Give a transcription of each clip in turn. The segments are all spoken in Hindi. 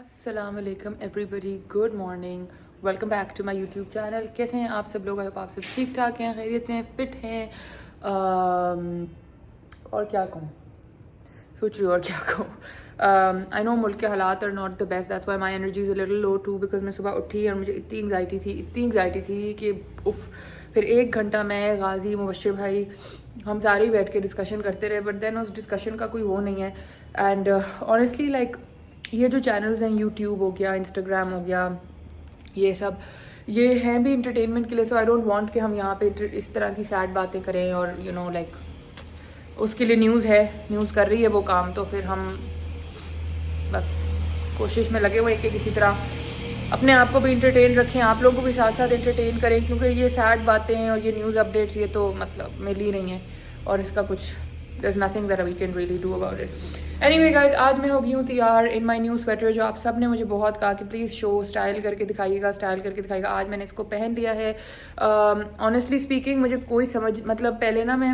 अस्सलाम वालेकुम everybody, good morning, welcome back to my YouTube channel. कैसे हैं आप सब लोग? आई होप आप सब ठीक ठाक हैं, खैरियत से हैं, फिट हैं। और क्या कहूँ, सोच रही हूँ और क्या कहूँ। आई नो मुल्क के हालात are not the best, that's why my energy is a little low too, because मैं सुबह उठी और मुझे इतनी एंग्जाइटी थी कि उफ। फिर 1 घंटा मैं, गाजी, मुबश्शिर भाई, हम सारे ही बैठ के डिस्कशन करते रहे, बट देन उस डिस्कशन का कोई वो नहीं है। एंड ऑनेस्टली लाइक ये जो चैनल्स हैं, यूट्यूब हो गया, इंस्टाग्राम हो गया, ये सब ये हैं भी इंटरटेनमेंट के लिए। सो आई डोंट वांट कि हम यहाँ पे इस तरह की सैड बातें करें। और यू नो लाइक उसके लिए न्यूज़ है, न्यूज़ कर रही है वो काम, तो फिर हम बस कोशिश में लगे हुए हैं कि किसी तरह अपने आप को भी इंटरटेन रखें, आप लोगों को भी साथ साथ इंटरटेन करें, क्योंकि ये सैड बातें और ये न्यूज़ अपडेट्स ये तो मतलब मिल ही रही हैं और इसका कुछ there's nothing that we can really do about it. Anyway guys, आज मैं हो गई हूँ तैयार इन माई न्यू स्वेटर, जो आप सब ने मुझे बहुत कहा कि प्लीज़ शो स्टाइल करके दिखाइएगा। आज मैंने इसको पहन लिया है। ऑनेस्टली स्पीकिंग मुझे कोई समझ मतलब पहले ना मैं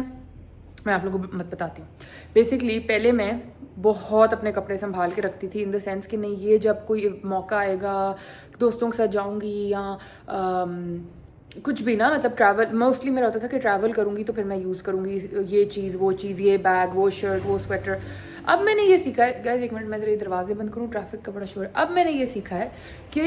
आप लोगों को बताती हूँ। बेसिकली पहले मैं बहुत अपने कपड़े संभाल के रखती थी, इन द सेंस कि नहीं, ये जब कोई मौका आएगा, दोस्तों के साथ जाऊँगी या कुछ भी ना, मतलब ट्रैवल, मोस्टली मेरा होता था कि ट्रैवल करूँगी तो फिर मैं यूज़ करूँगी ये चीज़, ये बैग, वो शर्ट, वो स्वेटर। अब मैंने ये सीखा है गाइस, एक मिनट मैं ज़रा दरवाजे बंद करूँ, ट्रैफिक का बड़ा शोर है। अब मैंने ये सीखा है कि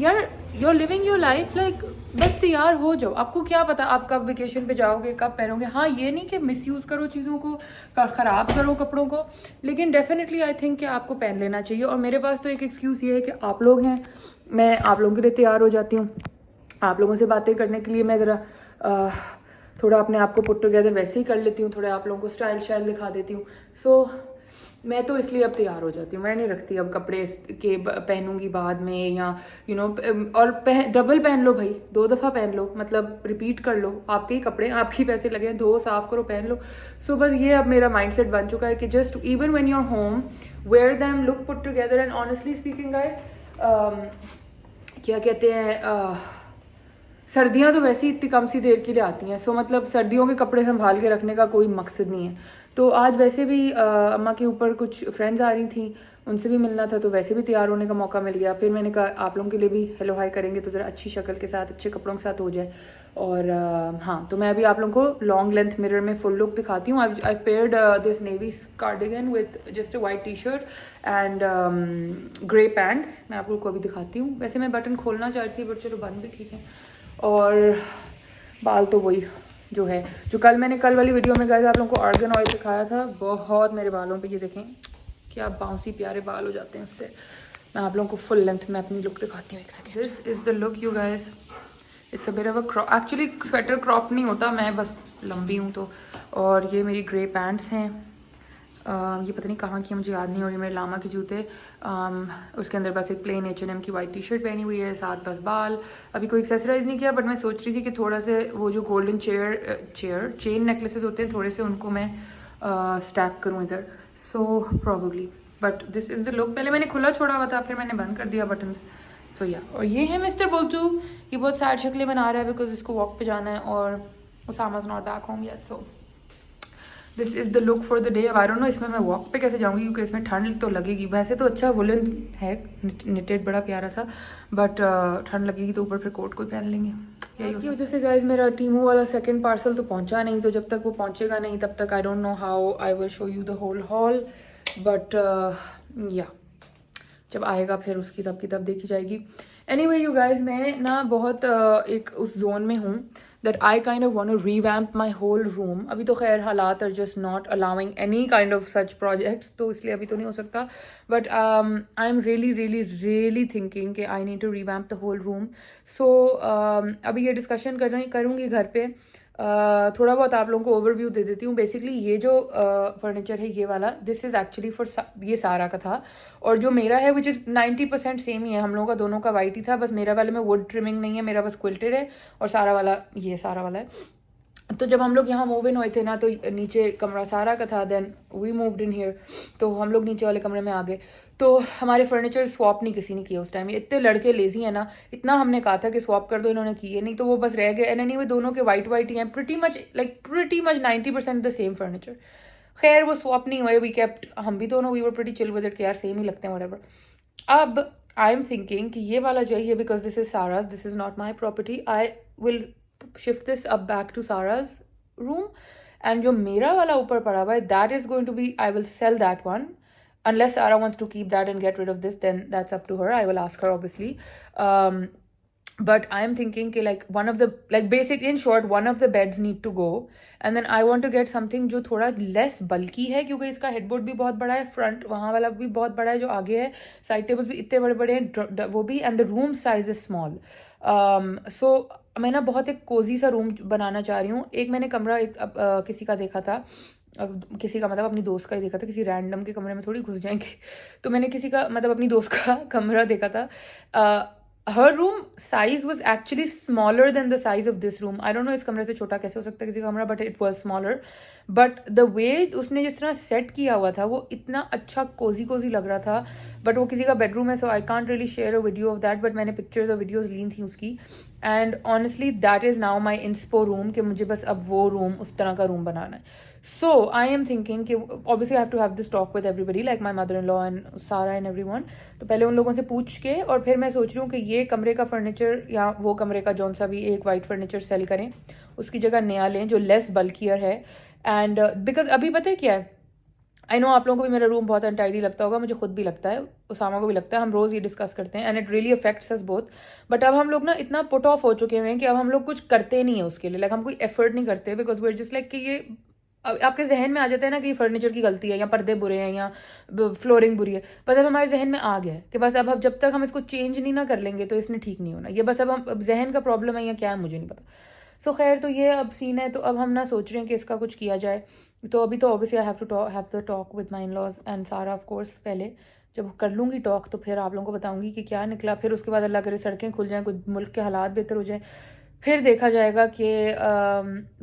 यार you are living your life like, बस तैयार हो जाओ। आपको क्या पता आप कब वेकेशन पे जाओगे, कब पहनोगे। हाँ, ये नहीं कि मिसयूज़ करो चीज़ों को, ख़राब करो कपड़ों को, लेकिन डेफिनेटली आई थिंक कि आपको पहन लेना चाहिए। और मेरे पास तो एक एक्सक्यूज़ ये है कि आप लोग हैं, मैं आप लोगों के लिए तैयार हो जाती हूँ। आप लोगों से बातें करने के लिए मैं ज़रा थोड़ा अपने आप को पुट टुगेदर वैसे ही कर लेती हूँ, थोड़ा आप लोगों को स्टाइल दिखा देती हूँ। सो मैं तो इसलिए अब तैयार हो जाती हूँ, मैं नहीं रखती अब कपड़े के पहनूंगी बाद में, या यू नो और डबल पहन लो भाई, 2 दफ़ा पहन लो, मतलब रिपीट कर लो। आपके ही कपड़े, आपके ही पैसे लगे हैं, धो साफ करो, पहन लो। सो बस ये अब मेरा माइंडसेट बन चुका है कि just even when you are home, where them, look put together. And honestly speaking guys, क्या कहते हैं, सर्दियाँ तो वैसे ही इतनी कम सी देर के लिए आती हैं, सो मतलब सर्दियों के कपड़े संभाल के रखने का कोई मकसद नहीं है। तो आज वैसे भी अम्मा के ऊपर कुछ फ्रेंड्स आ रही थी, उनसे भी मिलना था, तो वैसे भी तैयार होने का मौका मिल गया। फिर मैंने कहा आप लोगों के लिए भी हेलो हाय करेंगे तो ज़रा अच्छी शक्ल के साथ, अच्छे कपड़ों के साथ हो जाए। और हाँ, तो मैं अभी आप लोगों को लॉन्ग लेंथ मिरर में फुल लुक दिखाती हूँ। I paired this navy cardigan with just a white T shirt and grey pants. मैं आप लोगों को अभी दिखाती हूँ। वैसे मैं बटन खोलना चाहती थी, बट चलो बंद भी ठीक है। और बाल तो वही जो है, जो कल वाली वीडियो में गाइस आप लोगों को आर्गन ऑयल दिखाया था, बहुत मेरे बालों पे ये देखें क्या बाउंसी प्यारे बाल हो जाते हैं उससे। मैं आप लोगों को फुल लेंथ में अपनी लुक दिखाती हूँ, एक second. This is the look you guys, it's a bit of a crop, actually sweater crop नहीं होता, मैं बस लंबी हूँ तो। और ये मेरी ग्रे पैंट्स हैं, ये पता नहीं कहाँ की, मुझे याद नहीं हो रही, मेरे लामा के जूते। उसके अंदर बस एक प्लेन H&M की वाइट टी शर्ट पहनी हुई है, साथ बस बाल। अभी कोई एक्सेसराइज नहीं किया, बट मैं सोच रही थी कि थोड़ा से वो जो गोल्डन चेन नेकलेसेस होते हैं, थोड़े से उनको मैं स्टैक करूँ इधर। So probably, but this is the look. पहले मैंने खुला छोड़ा हुआ था, फिर मैंने बंद कर दिया बटन्स। सो या, और ये है मिस्टर बोल्टू, ये बहुत सैड शक्लें बना रहा है बिकॉज इसको वॉक पे जाना है और Usama's not back home yet. So this is the look for the day. अब आई डोंट नो इसमें मैं वॉक पे कैसे जाऊंगी, क्योंकि इसमें ठंड तो लगेगी। वैसे तो अच्छा वुलन है, निटेड, बड़ा प्यारा सा, बट ठंड लगेगी तो ऊपर फिर कोट कोई पहन लेंगे। यही उसी वजह से गाइज मेरा टीमू वाला सेकंड पार्सल तो पहुंचा नहीं, तो जब तक वो पहुंचेगा नहीं तब तक I don't know how I will show you the whole hall. But या जब आएगा फिर उसकी तब की तब देखी जाएगी। एनीवे यू गाइज, मैं ना बहुत एक उस जोन में हूँ that I kind of want to revamp my whole room. अभी तो खैर हालात are just not allowing any kind of such projects, तो इसलिए अभी तो नहीं हो सकता, but I am really thinking कि I need to revamp the whole room. So अभी ये डिस्कशन करूँगी घर पे। थोड़ा बहुत आप लोगों को ओवरव्यू दे देती हूँ। बेसिकली ये जो फर्नीचर है, ये वाला, दिस इज़ एक्चुअली फॉर ये सारा का था, और जो मेरा है विच इज़ 90% सेम ही है, हम लोगों का दोनों का वाइट ही था, बस मेरा वाले में वुड ट्रिमिंग नहीं है, मेरा बस क्विल्टेड है, और सारा वाला ये सारा वाला है। तो जब हम लोग यहाँ मूव इन हुए थे ना, तो नीचे कमरा सारा का था, then we moved in here, तो हम लोग नीचे वाले कमरे में आ गए। तो हमारे फर्नीचर स्वैप नहीं किसी ने किया उस टाइम। इतने लड़के लेजी हैं ना, इतना हमने कहा था कि स्वैप कर दो, इन्होंने किए नहीं, तो वो बस रह गए। एंड एनीवे दोनों के वाइट ही हैं, pretty much 90% the same furniture. खैर वो स्वैप नहीं हुए, वी केप्ट, हम भी दोनों we were pretty chill with it कि यार सेम ही लगते हैं व्हाटएवर। अब आई एम थिंकिंग कि ये वाला जो है ये because this is Sarah's, this is not my property, I will shift this up back to Sarah's room, and जो मेरा वाला ऊपर पड़ा हुआ है that is going to be, I will sell that one unless Sarah wants to keep that and get rid of this, then that's up to her. I will ask her obviously. But I am thinking कि like one of the, like basic in short one of the beds need to go, and then I want to get something जो थोड़ा less bulky है, क्योंकि इसका headboard भी बहुत बड़ा है, front वहाँ वाला भी बहुत बड़ा है जो आगे है, side tables भी इतने बड़े बड़े हैं वो भी, and the room size is small. So मैं ना बहुत एक कोजी सा रूम बनाना चाह रही हूँ. एक मैंने कमरा एक किसी का देखा था, अब किसी का मतलब अपनी दोस्त का ही देखा था, किसी रैंडम के कमरे में थोड़ी घुस जाएंगे. तो मैंने किसी का मतलब अपनी दोस्त का कमरा देखा था. Her room size was actually smaller than the size of this room. I don't know इस कमरे से छोटा कैसे हो सकता है किसी का कमरा, but it was smaller. But the way उसने जिस तरह सेट किया हुआ था वो इतना अच्छा कोजी कोजी लग रहा था. बट वो किसी का बेडरूम है, so I can't really share a video of that, but मैंने पिक्चर्स और वीडियोज़ ली थी उसकी. And honestly that is now my inspo room, कि मुझे बस अब वो रूम उस तरह का रूम बनाना है. So I am thinking कि obviously I have to have this talk with everybody like my mother-in-law and Sarah and everyone. तो पहले उन लोगों से पूछ के और फिर मैं सोच रही हूँ कि ये कमरे का फर्नीचर या वो कमरे का जौन सा भी एक वाइट फर्नीचर सेल करें, उसकी जगह नया लें जो लेस बल्कियर है. एंड बिकॉज अभी पता है क्या है, आई नो आप लोगों को भी मेरा रूम बहुत अनटाइडी लगता होगा, मुझे खुद भी लगता है, उसामा को भी लगता है, हम रोज़ ये डिस्कस करते हैं and it really affects us both. But अब हम लोग ना इतना पुट ऑफ हो चुके हुए हैं कि अब हम लोग कुछ करते नहीं है उसके लिए, लाइक हम कोई एफर्ट नहीं करते, because we are just like कि ये आपके जहन में आ जाता है ना कि फर्नीचर की गलती है या पर्दे बुरे हैं या फ्लोरिंग बुरी है. बस अब हमारे जहन में आ गया है कि बस अब जब तक हम इसको चेंज नहीं ना कर लेंगे तो इसने ठीक नहीं होना. ये बस अब जहन का प्रॉब्लम है या क्या है मुझे नहीं पता. सो खैर, तो ये अब सीन है. तो अब हम ना सोच रहे हैं कि इसका कुछ किया जाए. तो अभी तो obviously I have the talk with my in-laws and सारा ऑफ कोर्स. पहले जब कर लूँगी टॉक तो फिर आप लोगों को बताऊँगी कि क्या निकला. फिर उसके बाद अल्लाह करे सड़कें खुल जाएँ, कुछ मुल्क के हालात बेहतर हो जाएँ, फिर देखा जाएगा कि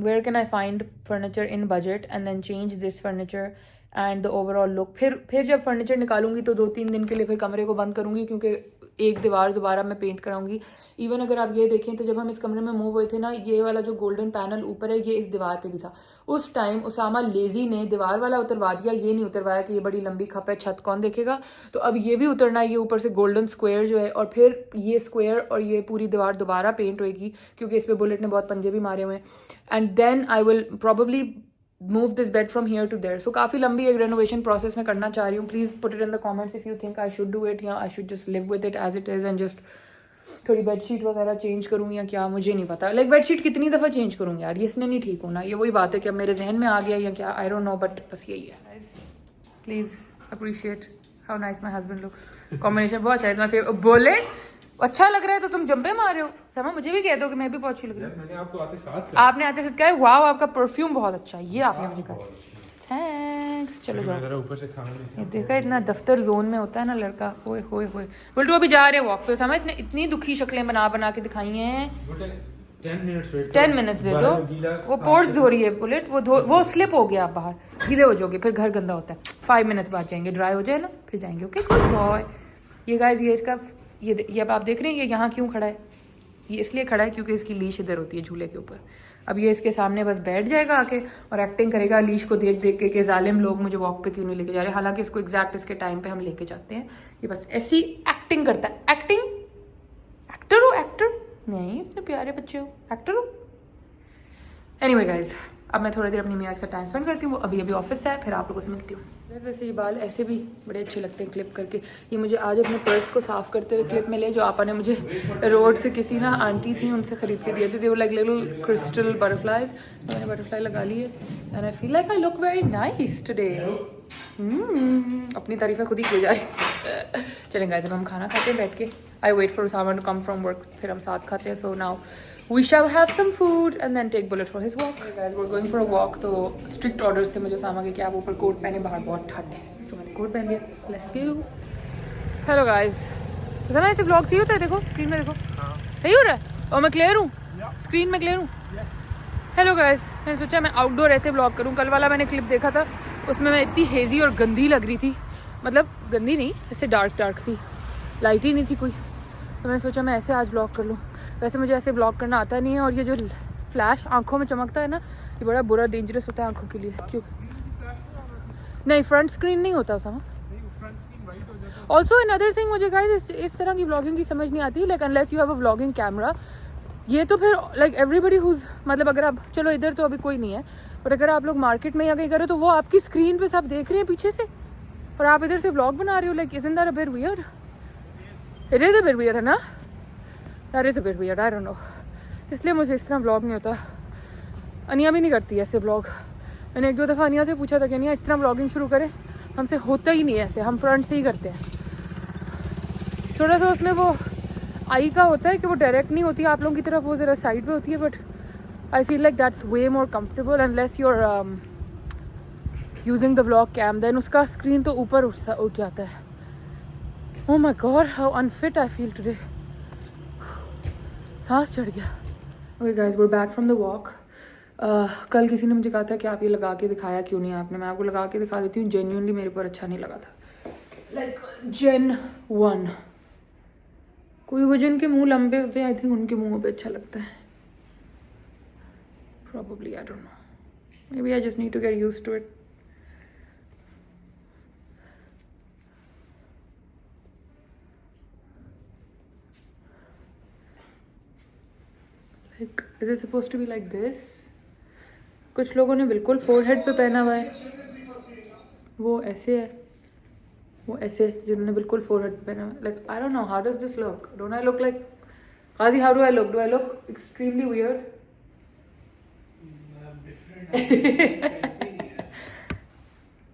where can I find furniture in budget and then change this furniture and the overall look. फिर जब फर्नीचर निकालूंगी तो 2-3 दिन के लिए फिर कमरे को बंद करूंगी, क्योंकि एक दीवार दोबारा मैं पेंट कराऊंगी. इवन अगर आप ये देखें तो जब हम इस कमरे में मूव हुए थे ना, ये वाला जो गोल्डन पैनल ऊपर है ये इस दीवार पे भी था. उस टाइम उसामा लेजी ने दीवार वाला उतरवा दिया, ये नहीं उतरवाया कि ये बड़ी लंबी खप है, छत कौन देखेगा. तो अब ये भी उतरना है, ये ऊपर से गोल्डन स्क्वायर जो है, और फिर ये स्क्वायर और ये पूरी दीवार दोबारा पेंट होएगी, क्योंकि इस पर बुलेट ने बहुत पंजे भी मारे हुए हैं. And then I will probably move this bed from here to there. So काफ़ी लंबी एक renovation process में करना चाह रही हूँ. Please put it in the comments if you think I should do it या I should just live with it as it is and just थोड़ी बेडशीट वगैरह चेंज करूँ या क्या, मुझे नहीं पता. लाइक बेडशीट कितनी दफ़ा चेंज करूँगी यार, ये इसने नहीं ठीक होना. ये वही बात है कि अब मेरे जहन में आ गया या क्या, आई डोंट नो, बट बस यही है. Please appreciate how nice my husband look. Combination बहुत अच्छा है. My favourite. बुलेट अच्छा लग रहा है तो तुम जंपे मार रहे हो. समा मुझे भी कह दो कि मैं भी बहुत अच्छी लग रही हूँ. मैंने आपको आते साथ कहा वाह आपका परफ्यूम बहुत अच्छा है, ये आपने मुझे कहा. थैंक्स. चलो जाओ ऊपर से खाना. देखा इतना दफ्तर जोन में होता है ना लड़का. ओए होए होए. बुल्टू अभी जा रहे हैं वॉक पे. समझ इसने इतनी दुखी शक्लें बना बना के दिखाई हैं. 10 मिनट्स दे दो. वो पोर्स धो रही है बुलेट, वो स्लिप हो गया. आप बाहर गीले हो जाओगे, फिर घर गंदा होता है. 5 मिनट्स बाद जाएंगे, ड्राई हो जाए ना फिर जाएंगे. Okay good boy. ये गाइस ये इसका ये अब आप देख रहे हैं ये यहाँ क्यों खड़ा है. ये इसलिए खड़ा है क्योंकि इसकी लीश इधर होती है झूले के ऊपर. अब ये इसके सामने बस बैठ जाएगा आके और एक्टिंग करेगा लीश को देख देख के जालिम लोग मुझे वॉक पे क्यों नहीं लेके जा रहे. हालांकि इसको एग्जैक्ट इसके टाइम पे हम लेके जाते हैं. ये बस ऐसी एक्टिंग करता है. एक्टिंग एक्टर हो, एक्टर नहीं, इतने प्यारे बच्चे हो, एक्टर हो. एनीवे गाइज, अब मैं थोड़ी देर अपनी मियाँ के साथ टाइम स्पेंड करती हूँ. वो अभी अभी ऑफिस से है, फिर आप लोगों से मिलती हूँ. वैसे ये बाल ऐसे भी बड़े अच्छे लगते हैं क्लिप करके. ये मुझे आज अपने पर्स को साफ करते हुए क्लिप मिले, जो आपा ने मुझे रोड से किसी ना आंटी थी उनसे खरीद के दिए थे. वो लाइक लिटिल क्रिस्टल बटरफ्लाइज. मैंने बटरफ्लाई लगा ली है and I feel like I look very nice today. अपनी तारीफें खुद ही की जा रही. चलें गाइस, जब हम खाना खाते हैं बैठ के. आई वेट फॉर सामान टू कम फ्रॉम वर्क, फिर हम साथ खाते हैं. So now we shall have some food and then take Bullet for his walk. Hey guys, we're going for a walk. तो strict orders थे मुझे सामा के कि आप ऊपर कोट पहने, बाहर बहुत ठंड है. So मैंने कोट पहन लिया. Let's go. Hello guys. पता ना ऐसे vlog सही होता है. देखो स्क्रीन में देखो. सही हो रहा है और मैं क्लियर हूँ. स्क्रीन में क्लियर हूँ. हेलो गाइस, मैंने सोचा मैं आउटडोर ऐसे व्लॉग करूँ. कल वाला मैंने क्लिप देखा था, उसमें मैं इतनी हेजी और गंदी लग रही थी. मतलब गंदी नहीं, ऐसे डार्क सी, लाइट ही नहीं थी कोई. तो मैंने सोचा मैं ऐसे आज व्लॉग कर लूँ. वैसे मुझे ऐसे व्लॉग करना आता नहीं है, और ये जो फ्लैश आंखों में चमकता है ना, ये बड़ा बुरा डेंजरस होता है आंखों के लिए. क्यों नहीं फ्रंट स्क्रीन नहीं होता उसमें. ऑल्सो अनदर थिंग, मुझे गाइस इस तरह की व्लॉगिंग की समझ नहीं आती, like unless you have a vlogging camera. ये तो फिर लाइक एवरीबडी हुज, मतलब अगर आप, चलो इधर तो अभी कोई नहीं है, पर अगर आप लोग मार्केट में या कहीं करो तो वो आपकी स्क्रीन पे सब देख रहे हैं पीछे से, और आप इधर से व्लॉग बना रहे हो. Like isn't that a bit weird? It is a bit weird, है ना? That is a bit weird, I don't no. इसलिए मुझे इस तरह व्लॉग नहीं होता. अनिया भी नहीं करती ऐसे व्लॉग. मैंने 1-2 दफ़ा अनिया से पूछा था कि अनिया इस तरह व्लॉगिंग शुरू करें, हमसे होता ही नहीं है ऐसे, हम फ्रंट से ही करते हैं. थोड़ा सा उसमें वो आई का होता है कि वो डायरेक्ट नहीं होती आप लोगों की तरफ, वो ज़रा साइड पे होती है. But I feel like that's way more comfortable unless you are using the vlog cam, देन उसका स्क्रीन तो ऊपर उठ जाता है. Oh my god, how unfit I feel today. सांस चढ़ गया. Okay guys, we are back from the walk. कल किसी ने मुझे कहा था कि आप ये लगा के दिखाया क्यों नहीं आपने. मैं आपको लगा के दिखा देती हूँ. जेन्युइनली मेरे ऊपर अच्छा नहीं लगा था. लाइक जेन 1. कोई वो जिनके मुंह लंबे होते हैं, आई थिंक उनके मुंह पे अच्छा लगता है. Probably, I don't no. Maybe I just need to get used to it. Like, is it supposed to be like this? कुछ लोगों ने बिल्कुल फोरहेड पे पहना हुआ है, वो ऐसे है, वो ऐसे जिन्होंने बिल्कुल फोरहेड पे पहना हुआ है. Like, I don't know, how does this look? Don't I look like Qazi? How do I look? Do I look extremely weird?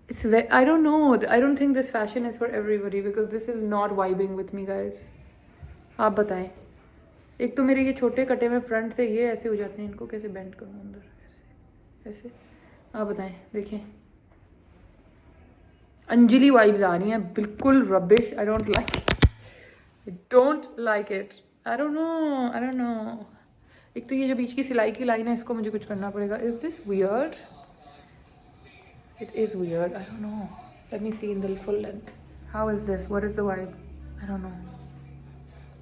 It's very, I don't know. I don't think this fashion is for everybody because this is not vibing with me, guys. आप बताएं. एक तो मेरे ये छोटे कटे हुए फ्रंट से ये ऐसे हो जाते हैं, इनको कैसे बेंड करूँ अंदर, ऐसे ऐसे. आप बताएं. देखें, अंजलि वाइब्स आ रही हैं, बिल्कुल rubbish. I don't like it. I don't no. एक तो ये जो बीच की सिलाई की लाइन है, इसको मुझे कुछ करना पड़ेगा. Is this weird? It is weird. I don't know. Let me see in the full length. How is this? What is the vibe? I don't know.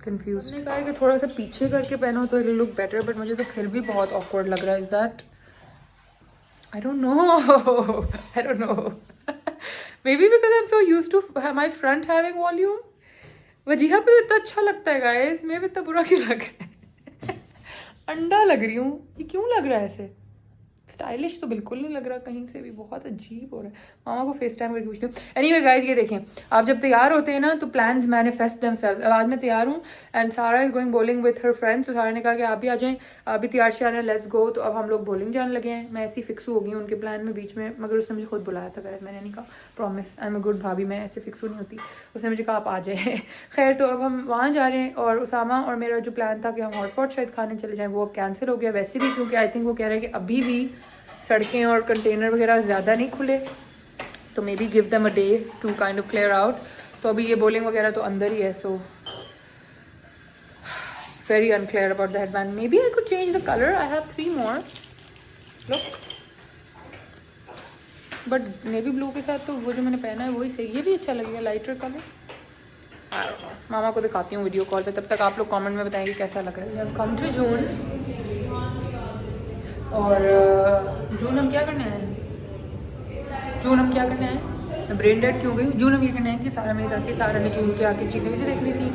Confused. मैंने कहा कि थोड़ा सा पीछे करके पहनो तो it'll look better, but मुझे तो फिर भी बहुत awkward लग रहा है. Is that? I don't know. I don't know. Maybe because I'm so used to my front having volume. Wajiha पे तो इतना अच्छा लगता है guys. मेरे पे इतना बुरा क्यों लग रहा है? अंडा लग रही हूँ. ये क्यों लग रहा है ऐसे? स्टाइलिश तो बिल्कुल नहीं लग रहा कहीं से भी, बहुत अजीब हो रहा है. मामा को फेस टाइम करके पूछती हूँ. एनीवे गाइस, ये देखें, आप जब तैयार होते हैं ना तो प्लान्स मैनिफेस्ट देमसेल्व्स. अब आज मैं तैयार हूँ एंड सारा is going bowling with her friends. तो सारा ने कहा कि आप भी आ जाएं, आप भी तैयार से आना, लेट्स गो. तो अब हम लोग बॉलिंग जाने लगे हैं. मैं ऐसी फिक्स हो गई उनके प्लान में बीच में, मगर उसने मुझे खुद बुलाया था गाइस. मैंने नहीं कहा, promise, I am a good भाभी, मैं ऐसे फिक्स नहीं होती. उसने मुझे कहा आप आ जाए. खैर, तो अब हम वहाँ जा रहे हैं और उसामा और मेरा जो प्लान था कि हम हॉट पॉट शायद खाने चले जाएँ, वो अब कैंसिल हो गया. वैसे भी क्योंकि आई थिंक वो कह रहे हैं कि अभी भी सड़कें और कंटेनर वगैरह ज़्यादा नहीं खुले, तो maybe give them a day to kind of clear out. तो अभी ये बॉलिंग वगैरह तो अंदर ही है. So very unclear about the headband. Maybe I could change the colour. I have 3 more. Look, but navy blue के साथ तो वो जो मैंने पहना है वही सही. ये भी अच्छा लगेगा, लाइटर कलर. मामा को दिखाती हूँ वीडियो कॉल पे. तब तक आप लोग कमेंट में बताएंगे कैसा लग रहा है. Come to June. और जून हम क्या करना है? मैं ब्रेन डेड क्यों गई? जून हम ये करना है कि सारा मेरे साथ थी. सारा ने जून के आके चीज़ें भी देखनी थी.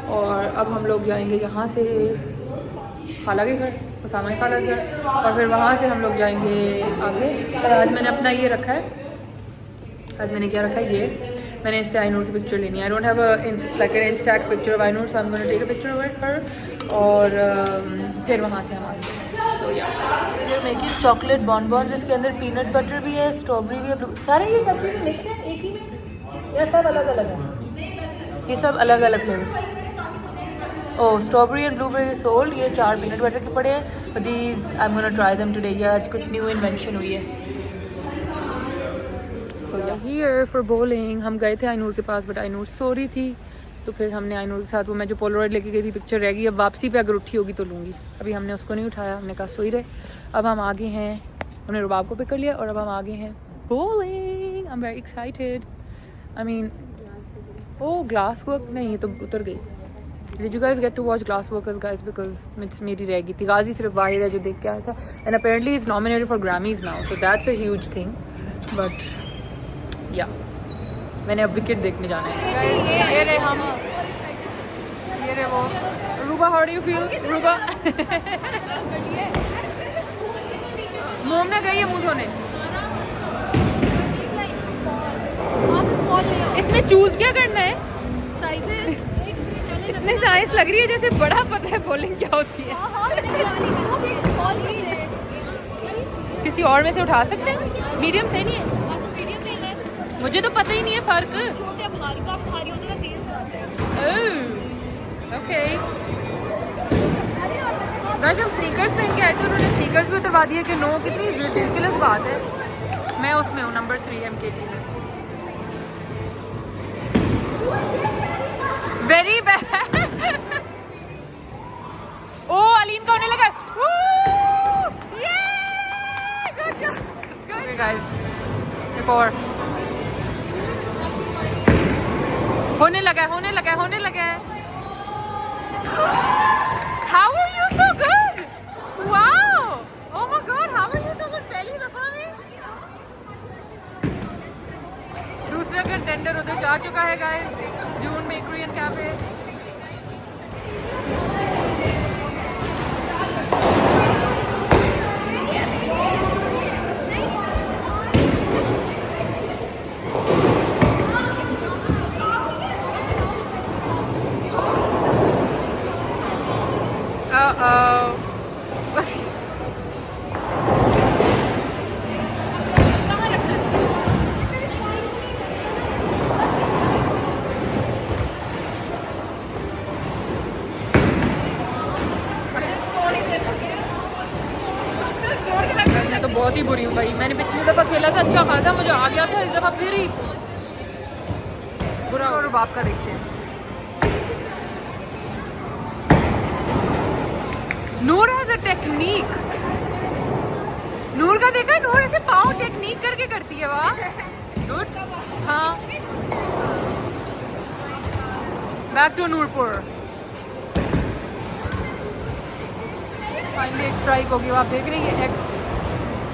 और अब हम लोग जाएंगे यहाँ से खाला के घर, उसामा की खाला के घर, और फिर वहाँ से हम लोग जाएंगे आगे. और आज मैंने अपना ये रखा है. आज मैंने क्या रखा है? ये मैंने इससे आइनूर की पिक्चर लेनी है. I don't have like an instax picture of Ainoor, so I am gonna take a picture of her. और फिर वहाँ से हम आगे. सो या मेकिंग चॉकलेट बॉनबॉन, जिसके अंदर पीनट बटर भी है, स्ट्रॉबेरी भी है, ब्लू. सारे ये सब चीज़ें मिक्स हैं एक ही में या सब अलग अलग है? ये सब अलग अलग flavour. Oh, strawberry and blueberry sold. ये 4 पीनट बटर के पड़े हैं. But these I am gonna try them today. ये आज कुछ न्यू इन्वेंशन हुई है. सो या हियर फॉर बॉलिंग. हम गए थे आइनूर के पास, बट आइनूर सो रही थी, तो फिर हमने आइनूर के साथ वो मैं जो पोलरॉइड लेके गई थी पिक्चर रह गई. अब वापसी पे अगर उठी होगी तो लूँगी. अभी हमने उसको नहीं उठाया, हमने कहा सोई रहे. अब हम आगे हैं, हमने रुबाब को पिक कर लिया और अब हम आगे हैं bowling. I am very excited. I mean, oh glass work नहीं, ये तो उतर गई. Did you guys get to watch glass workers guys? Because mitts मेरी रह गई थी. गाजी सिर्फ वाहिद है जो देख के आया था. And apparently is nominated for Grammys now, so that's a huge thing. But या मैंने अब विकेट देखने जाना है। ये रहे हम, ये रहे वो। रूबा, हाउ डू यू फील रूबा? मोमना गई है मुंह धोने। इसमें चूज क्या करना है? साइजेस इतने साइज लग रही है जैसे बड़ा पता है बॉलिंग क्या होती है। किसी और में से उठा सकते हैं? मीडियम सही नहीं है? मुझे तो पता ही नहीं है फर्क। छोटे भारी का भारी होते हैं ना, तेज चलाते हैं। ओके गाइस, हम स्नीकर्स पहन के आए थे, उन्होंने स्नीकर्स भी उतरवा दिए कि नो, कितनी रिडिकुलस बात है। मैं उसमें हूँ नंबर 3 MKT में। Very bad. ओ अलीम का होने लगा। ओके गाइस, एक और होने लगा है। How are you so good? Wow! Oh my God, how are you so good? पहली दफा में दूसरा कंटेंडर उधर जा चुका है गाइस, जून में कोरियन कैफे। मैं तो बहुत ही बुरी हूँ भाई। मैंने पिछली दफा खेला था अच्छा खासा, मुझे आ गया था, इस दफा फिर ही बुरा। और बाप का देखते हैं। नूर हैज अ टेक्निक। नूर का देखा है? नूर ऐसे पाँव टेक्निक करके करती है। वाह गुड। हाँ, बैक टू नूरपुर। फाइनली एक स्ट्राइक होगी। आप देख रही है एक्स,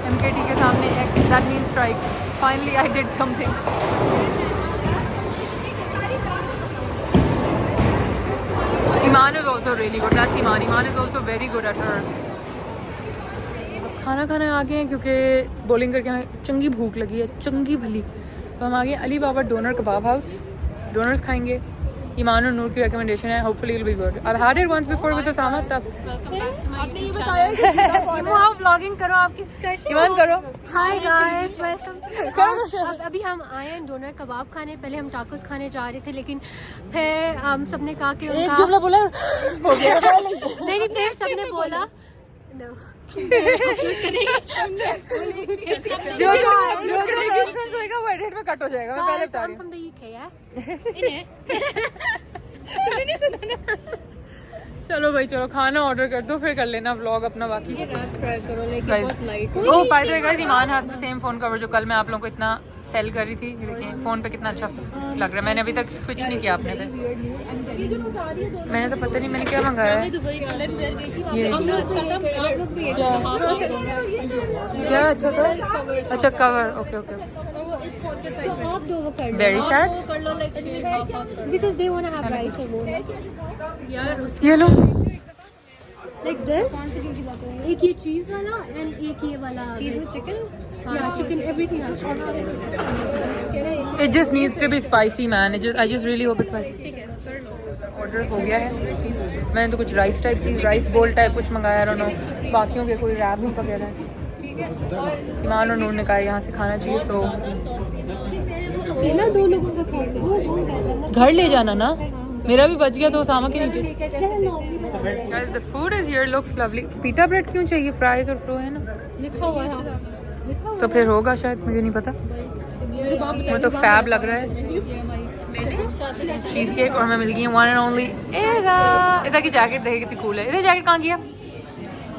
MKT के सामने x, that mean strike. Finally I did something. Iman is also really good. That's Iman. Iman is also very good at her. खाना खाने आ गए हैं क्योंकि बॉलिंग करके हमें चंगी भूख लगी है, चंगी भली। तो हम आ गए Ali Baba Doner Kebab House. Doners खाएंगे। ईमान और नूर की रिकमेंडेशन है, hopefully it will be good. I have had it once before with Usama. तब आपने ये बताया कि आप व्लॉगिंग करो, आपकी ईमान करो। हाय गाइस, अभी हम आए हैं डोनर कबाब खाने। पहले हम टाकोस खाने जा रहे थे, लेकिन फिर हम सबने कहा कि एक जुमला बोला हो गया। नहीं, फिर सबने बोला जो नॉनसेंस होएगा वो एडिट में कट हो जाएगा। मैं पहले बता रही हूँ। from the UK, yeah? चलो भाई, चलो खाना ऑर्डर कर दो, फिर कर लेना व्लॉग अपना बाकी। ट्राई करो, लेकिन गाइस, बहुत light. Oh by the way guys, Iman has the same phone cover जो कल मैं आप लोगों को इतना सेल कर रही थी। ये देखिए फोन पे कितना अच्छा लग रहा है। मैंने अभी तक स्विच नहीं किया अपने पे। मैंने तो पता नहीं मैंने क्या मंगाया है। दुबई कलर वेयर गई थी, ये वहाँ पे अच्छा था। आप लोग भी क्या अच्छा था? अच्छा कवर, ओके ओके। वो इस फोन के साइज में आप दो वो कर लो, वेरी सैड। कर लो, like because they want to have rice and bowl यार। ये लो। like this. एक ये चीज वाला and एक ये वाला चीज में chicken, yeah, chicken, everything else. It just needs to be spicy man. I just really hope it's spicy. ठीक है कर लो। ऑर्डर हो गया है। मैंने तो कुछ राइस टाइप चीज़, राइस बोल टाइप कुछ मंगाया। I don't know, बाकियों के कोई रैप वगैरह है। ईमान और नूर ने कहा यहाँ से खाना चाहिए, तो ये ना दो लोगों का खाते हो, घर ले जाना ना। मेरा भी बच गया तो उसामा के नीचे। Guys, the food is here, looks lovely. पीटा ब्रेड क्यों चाहिए? फ्राइज और फ्रो है ना, लिखा हुआ है। तो फिर होगा शायद, मुझे नहीं पता। वो तो फैब लग रहा है। Cheese cake. और मैं मिल गई हूँ वन एंड ओनली इज़ा की जैकेट। देखे कितनी कूल है। इधर जैकेट कहाँ गया?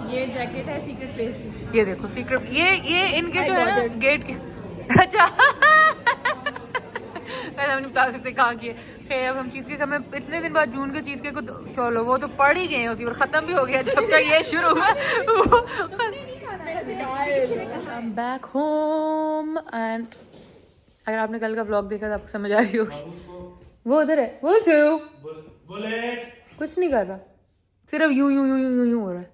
ये जैकेट है सीक्रेट प्लेस की। ये देखो सीक्रेट। ये इनके जो है ना गेट के। अच्छा हम नहीं बता सकते कहाँ की है। फिर अब हम चीज़ केक, हमें इतने दिन बाद जून के चीज़ केक को चलो वो तो पड़ ही गए हैं, उसी पर ख़त्म भी हो गया जब तक ये शुरू हुआ। I'm back home and अगर आपने कल का व्लॉग देखा तो आपको समझ आ रही होगी। वो उधर है, बोल छो कुछ नहीं कर रहा, सिर्फ यूं यूं यूं यूं यूं हो रहा है।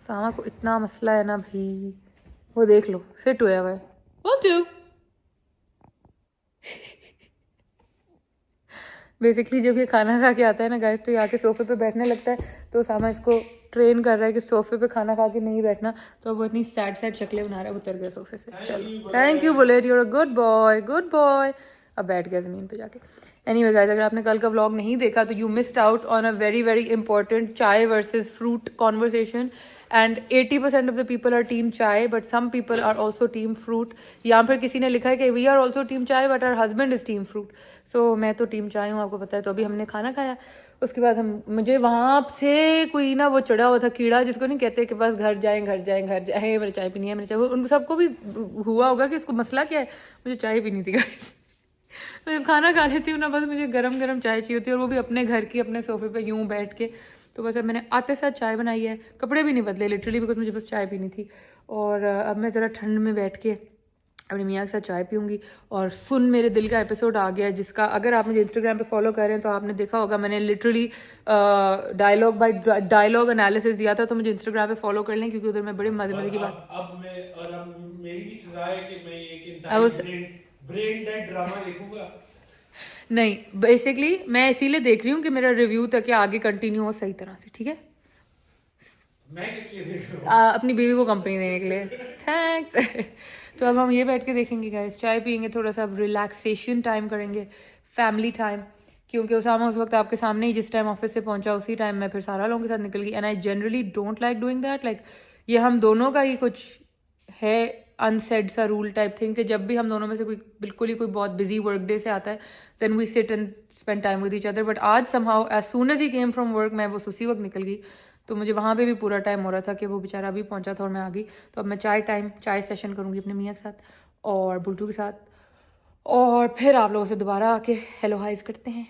सामा को इतना मसला है ना भाई, वो देख लो सिट हुआ है। बोल छो बेसिकली जब ये खाना खा के आता है ना गाइस, तो ये आके सोफे पे बैठने लगता है, तो सामा इसको ट्रेन कर रहा है कि सोफे पे खाना खा के नहीं बैठना, तो वो इतनी सैड सैड शक्लें बना रहा है, उतर गया सोफे से। चलो thank you bullet, you're a good boy, good boy. अब बैठ गया ज़मीन पे जाके। एनीवे गाइस, अगर आपने कल का व्लॉग नहीं देखा तो you missed out on a very very important chai versus fruit conversation, and 80% of the people are team chai but some people are also team fruit. यहाँ पर किसी ने लिखा है कि we are also team chai but our husband is team fruit. So मैं तो टीम चाय हूँ, आपको पता है। तो अभी हमने खाना खाया, उसके बाद मुझे वहाँ से कोई ना वो चढ़ा हुआ था कीड़ा, जिसको नहीं कहते कि बस घर जाएं घर जाएं घर जाएं, मेरे चाय पीनी है मेरे चाय। उन सबको भी हुआ होगा कि इसको मसला क्या है, मुझे चाय पीनी थी गाइस। मैं जब खाना खा लेती हूँ ना, बस मुझे गरम गरम चाय चाहिए होती है, और वो भी अपने घर की, अपने सोफे पे यूं बैठ के। तो बस अब मैंने आते साथ चाय बनाई है, कपड़े भी नहीं बदले लिटरली, बिकॉज मुझे बस चाय पीनी थी। और अब मैं ज़रा ठंड में बैठ के अपनी मियाँ के साथ चाय पीऊँगी। और सुन मेरे दिल का एपिसोड आ गया, जिसका अगर आप मुझे इंस्टाग्राम पे फॉलो कर रहे हैं तो आपने देखा होगा, मैंने literally dialogue by dialogue analysis दिया था। तो मुझे इंस्टाग्राम पे फॉलो कर लें, क्योंकि उधर मैं बड़े मजे मजे की बात। अब मेरी भी सजा है कि मैं एक ब्रेन डेड ड्रामा देखूंगा। नहीं, बेसिकली मैं इसीलिए देख रही हूँ कि मेरा रिव्यू तक आगे कंटिन्यू हो सही तरह से, ठीक है। मैं किस लिए देख रहा हूँ? अपनी बीवी को कंपनी देने के लिए, थैंक्स। तो अब हम ये बैठ के देखेंगे गाइस, चाय पियेंगे, थोड़ा सा रिलैक्सेशन टाइम करेंगे, फैमिली टाइम। क्योंकि उसामा उस वक्त आपके सामने ही जिस टाइम ऑफिस से पहुंचा, उसी टाइम मैं फिर सारा लोगों के साथ निकल गई। And I generally don't like doing that, like ये हम दोनों का ही कुछ है अनसेड सा रूल टाइप थिंग, कि जब भी हम दोनों में से कोई बिल्कुल ही कोई बहुत बिजी वर्क डे से आता है, then we sit and spend time with each other. But आज somehow as soon as he came from work, मैं वो उसी वक्त निकल गई। तो मुझे वहाँ पे भी पूरा टाइम हो रहा था कि वो बेचारा अभी पहुँचा था और मैं आ गई। तो अब मैं चाय सेशन करूँगी अपने मियाँ के साथ और बुल्टू के साथ, और फिर आप लोगों से दोबारा आके हेलो हाइज करते हैं।